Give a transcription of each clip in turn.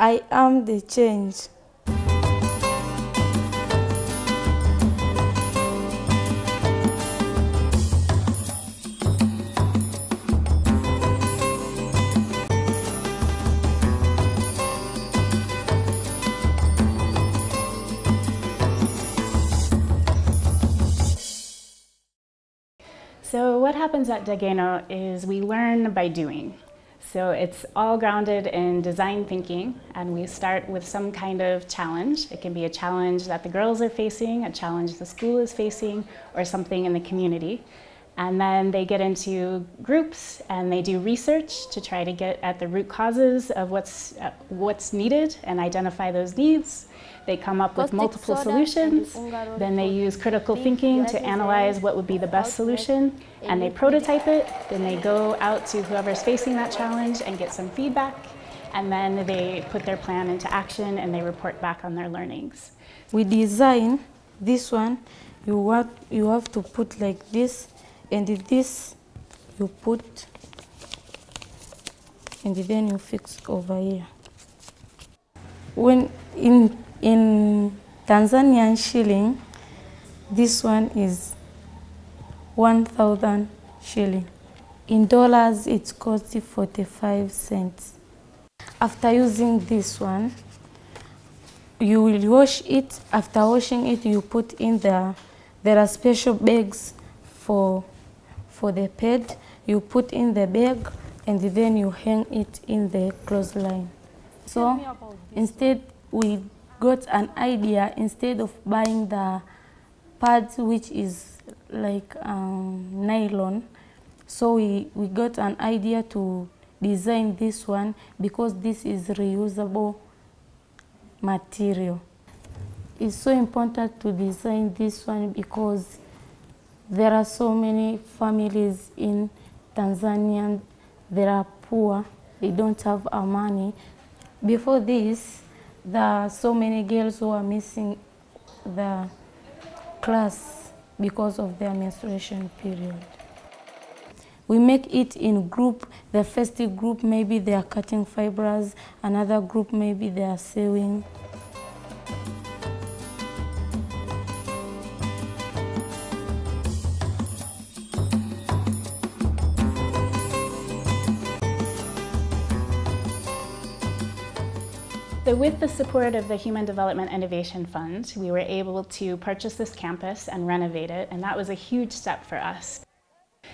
I am the change. So what happens at Dageno is we learn by doing. So it's all grounded in design thinking, and we start with some kind of challenge. It can be a challenge that the girls are facing, a challenge the school is facing, or something in the community. And then they get into groups and they do research to try to get at the root causes of what's needed and identify those needs. They come up with multiple solutions, then they use critical thinking to analyze what would be the best solution, and they prototype it, then they go out to whoever's facing that challenge and get some feedback, and then they put their plan into action and they report back on their learnings. We design this one, you have to put like this, and this you put, and then you fix over here. When in Tanzanian shilling, this one is 1,000 shilling. In dollars, it costs 45 cents. After using this one, you will wash it. After washing it, you put in there are special bags for the pad. You put in the bag, and then you hang it in the clothesline. So instead, we got an idea, instead of buying the pads, which is like nylon, so we got an idea to design this one because this is reusable material. It's so important to design this one because there are so many families in Tanzania that are poor, they don't have money. Before this, there are so many girls who are missing the class because of their menstruation period. We make it in group. The first group, maybe they are cutting fibers. Another group, maybe they are sewing. So with the support of the Human Development Innovation Fund, we were able to purchase this campus and renovate it, and that was a huge step for us.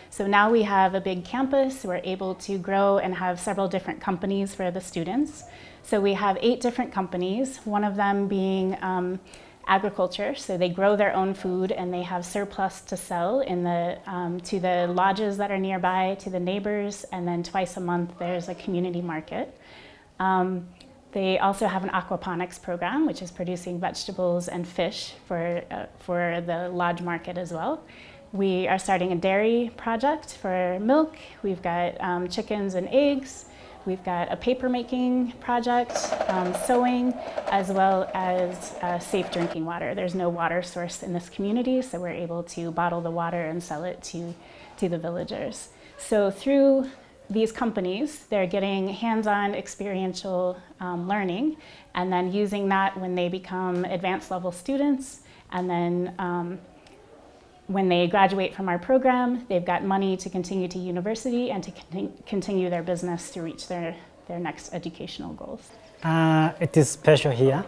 So now we have a big campus, we're able to grow and have several different companies for the students. So we have 8 different companies, one of them being agriculture, so they grow their own food and they have surplus to sell to the lodges that are nearby, to the neighbors, and then twice a month there's a community market. They also have an aquaponics program, which is producing vegetables and fish for the lodge market as well. We are starting a dairy project for milk. We've got chickens and eggs. We've got a paper making project, sewing, as well as safe drinking water. There's no water source in this community, so we're able to bottle the water and sell it to the villagers. So through these companies, they're getting hands-on experiential learning, and then using that when they become advanced level students, and then when they graduate from our program, they've got money to continue to university and to continue their business to reach their next educational goals. It is special here.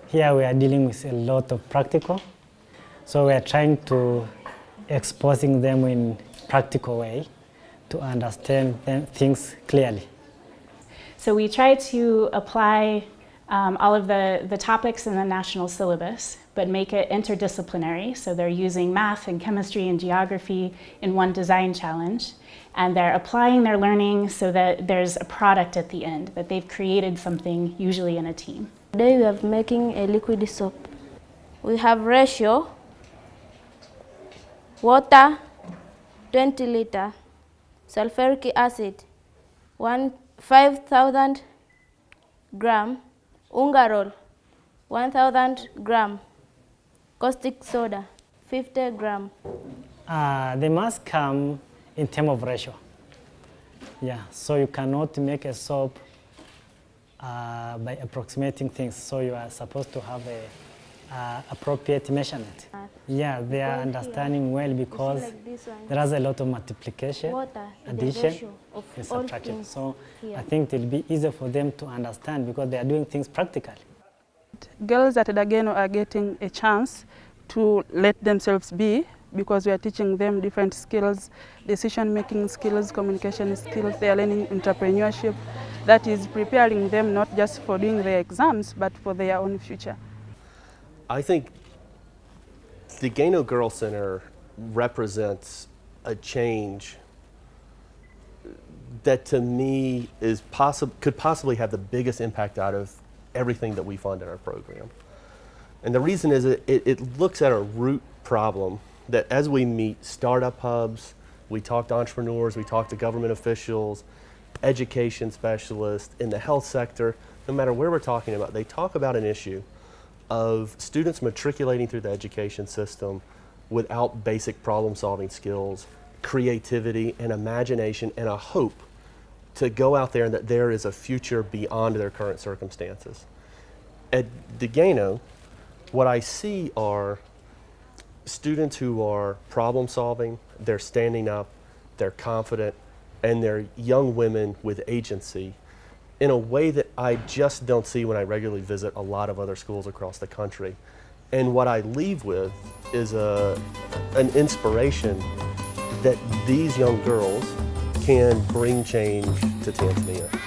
Here we are dealing with a lot of practical. So we are trying to exposing them in practical way to understand things clearly. So we try to apply all of the topics in the national syllabus, but make it interdisciplinary. So they're using math and chemistry and geography in one design challenge, and they're applying their learning so that there's a product at the end, that they've created something, usually in a team. Today we are making a liquid soap. We have ratio, water, 20 liter, sulfuric acid, 5,000 gram, ungarol, 1,000 gram, caustic soda, 50 gram. They must come in terms of ratio. Yeah, so you cannot make a soap by approximating things. So you are supposed to have a appropriate measurement. Yeah, they are understanding well because like this one. there is a lot of multiplication, Water, the addition, ratio of and all subtraction. things So here. I think it will be easier for them to understand because they are doing things practically. Girls at Dageno are getting a chance to let themselves be because we are teaching them different skills, decision-making skills, communication skills. They are learning entrepreneurship. That is preparing them not just for doing their exams, but for their own future. I think the Dageno Girls Center represents a change that to me is could possibly have the biggest impact out of everything that we fund in our program. And the reason is it looks at a root problem that as we meet startup hubs, we talk to entrepreneurs, we talk to government officials, education specialists in the health sector, no matter where we're talking about, they talk about an issue of students matriculating through the education system without basic problem-solving skills, creativity and imagination and a hope to go out there and that there is a future beyond their current circumstances. At Dageno, what I see are students who are problem-solving, they're standing up, they're confident, and they're young women with agency in a way that I just don't see when I regularly visit a lot of other schools across the country. And what I leave with is an inspiration that these young girls can bring change to Tanzania.